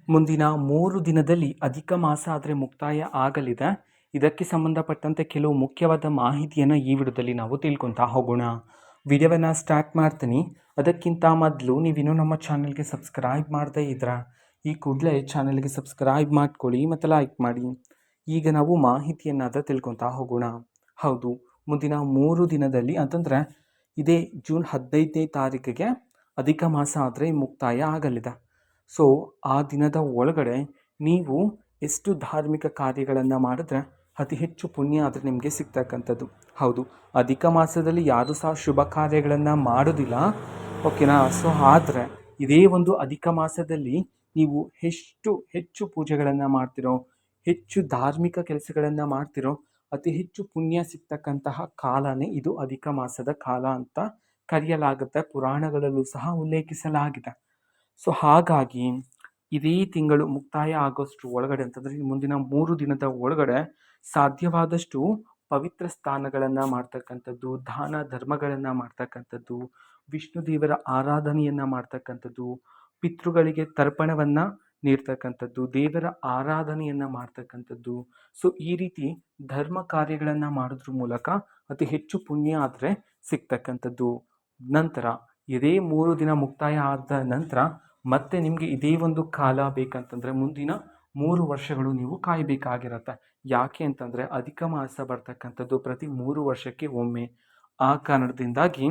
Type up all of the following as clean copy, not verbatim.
ಮುಂದಿನ 3 ದಿನದಲ್ಲಿ ಅಧಿಕ ಮಾಸ ಆದರೆ ಮುಕ್ತಾಯ ಆಗಲಿದೆ. ಇದಕ್ಕೆ ಸಂಬಂಧಪಟ್ಟಂತೆ ಕೆಲವು ಮುಖ್ಯವಾದ ಮಾಹಿತಿಯನ್ನು ಈ ವಿಡಿಯೋದಲ್ಲಿ ನಾವು ತಿಳ್ಕೊತಾ ಹೋಗೋಣ. ವಿಡಿಯೋವನ್ನು ಸ್ಟಾರ್ಟ್ ಮಾಡ್ತೀನಿ. ಅದಕ್ಕಿಂತ ಮೊದಲು ನೀವಿನ್ನೂ ನಮ್ಮ ಚಾನಲ್ಗೆ ಸಬ್ಸ್ಕ್ರೈಬ್ ಮಾಡದೇ ಇದ್ರೆ ಈ ಕೂಡಲೇ ಚಾನಲ್ಗೆ ಸಬ್ಸ್ಕ್ರೈಬ್ ಮಾಡ್ಕೊಳ್ಳಿ ಮತ್ತು ಲೈಕ್ ಮಾಡಿ. ಈಗ ನಾವು ಮಾಹಿತಿಯನ್ನಾದರೂ ತಿಳ್ಕೊತಾ ಹೋಗೋಣ. ಹೌದು, ಮುಂದಿನ 3 ದಿನದಲ್ಲಿ ಅಂತಂದರೆ ಇದೇ ಜೂನ್ 15ನೇ ತಾರೀಕಿಗೆ ಅಧಿಕ ಮಾಸ ಆದರೆ ಮುಕ್ತಾಯ ಆಗಲಿದೆ. ಸೊ ಆ ದಿನದ ಒಳಗಡೆ ನೀವು ಎಷ್ಟು ಧಾರ್ಮಿಕ ಕಾರ್ಯಗಳನ್ನು ಮಾಡಿದ್ರೆ ಅತಿ ಹೆಚ್ಚು ಪುಣ್ಯ ಆದರೆ ನಿಮಗೆ ಸಿಗ್ತಕ್ಕಂಥದ್ದು. ಹೌದು, ಅಧಿಕ ಮಾಸದಲ್ಲಿ ಯಾರೂ ಸಹ ಶುಭ ಕಾರ್ಯಗಳನ್ನು ಮಾಡೋದಿಲ್ಲ, ಓಕೆನಾ. ಸೊ ಆದರೆ ಇದೇ ಒಂದು ಅಧಿಕ ಮಾಸದಲ್ಲಿ ನೀವು ಹೆಚ್ಚು ಪೂಜೆಗಳನ್ನು ಮಾಡ್ತಿರೋ, ಹೆಚ್ಚು ಧಾರ್ಮಿಕ ಕೆಲಸಗಳನ್ನು ಮಾಡ್ತಿರೋ, ಅತಿ ಹೆಚ್ಚು ಪುಣ್ಯ ಸಿಗ್ತಕ್ಕಂತಹ ಕಾಲನೇ ಇದು ಅಧಿಕ ಮಾಸದ ಕಾಲ ಅಂತ ಕರೆಯಲಾಗುತ್ತೆ. ಪುರಾಣಗಳಲ್ಲೂ ಸಹ ಉಲ್ಲೇಖಿಸಲಾಗಿದೆ. ಸೊ ಹಾಗಾಗಿ ಇದೇ ತಿಂಗಳು ಮುಕ್ತಾಯ ಆಗೋಷ್ಟು ಒಳಗಡೆ ಅಂತಂದರೆ ಮುಂದಿನ 3 ದಿನದ ಒಳಗಡೆ ಸಾಧ್ಯವಾದಷ್ಟು ಪವಿತ್ರ ಸ್ಥಾನಗಳನ್ನು ಮಾಡ್ತಕ್ಕಂಥದ್ದು, ದಾನ ಧರ್ಮಗಳನ್ನು ಮಾಡ್ತಕ್ಕಂಥದ್ದು, ವಿಷ್ಣು ದೇವರ ಆರಾಧನೆಯನ್ನು ಮಾಡ್ತಕ್ಕಂಥದ್ದು, ಪಿತೃಗಳಿಗೆ ತರ್ಪಣವನ್ನು ನೀಡ್ತಕ್ಕಂಥದ್ದು, ದೇವರ ಆರಾಧನೆಯನ್ನು ಮಾಡ್ತಕ್ಕಂಥದ್ದು. ಸೊ ಈ ರೀತಿ ಧರ್ಮ ಕಾರ್ಯಗಳನ್ನು ಮಾಡೋದ್ರ ಮೂಲಕ ಅತಿ ಹೆಚ್ಚು ಪುಣ್ಯ ಆದರೆ ಸಿಗ್ತಕ್ಕಂಥದ್ದು. ನಂತರ ಇದೇ 3 ದಿನ ಮುಕ್ತಾಯ ಆದ ನಂತರ ಮತ್ತೆ ನಿಮಗೆ ಇದೇ ಒಂದು ಕಾಲ ಬೇಕಂತಂದರೆ ಮುಂದಿನ 3 ವರ್ಷಗಳು ನೀವು ಕಾಯಬೇಕಾಗಿರುತ್ತೆ. ಯಾಕೆ ಅಂತಂದರೆ ಅಧಿಕ ಮಾಸ ಬರ್ತಕ್ಕಂಥದ್ದು ಪ್ರತಿ 3 ವರ್ಷಕ್ಕೆ ಒಮ್ಮೆ. ಆ ಕಾರಣದಿಂದಾಗಿ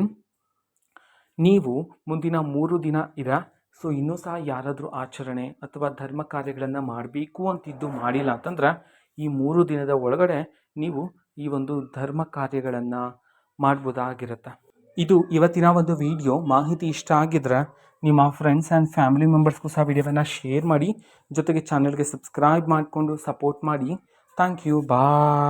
ನೀವು ಮುಂದಿನ 3 ದಿನ ಇದೆ. ಸೊ ಇನ್ನೂ ಸಹ ಯಾರಾದರೂ ಆಚರಣೆ ಅಥವಾ ಧರ್ಮ ಕಾರ್ಯಗಳನ್ನು ಮಾಡಬೇಕು ಅಂತಿದ್ದು ಮಾಡಿಲ್ಲ ಅಂತಂದರೆ ಈ 3 ದಿನದ ಒಳಗಡೆ ನೀವು ಈ ಒಂದು ಧರ್ಮ ಕಾರ್ಯಗಳನ್ನು ಮಾಡ್ಬೋದಾಗಿರುತ್ತೆ. ಇದು ಇವತ್ತಿನ ಒಂದು ವಿಡಿಯೋ. ಮಾಹಿತಿ ಇಷ್ಟ ಆಗಿದ್ರೆ ನಿಮ್ಮ ಫ್ರೆಂಡ್ಸ್ ಆ್ಯಂಡ್ ಫ್ಯಾಮಿಲಿ ಮೆಂಬರ್ಸ್ಗೂ ಸಹ ವಿಡಿಯೋವನ್ನು ಶೇರ್ ಮಾಡಿ, ಜೊತೆಗೆ ಚಾನಲ್ಗೆ ಸಬ್ಸ್ಕ್ರೈಬ್ ಮಾಡಿಕೊಂಡು ಸಪೋರ್ಟ್ ಮಾಡಿ. Thank you, bye.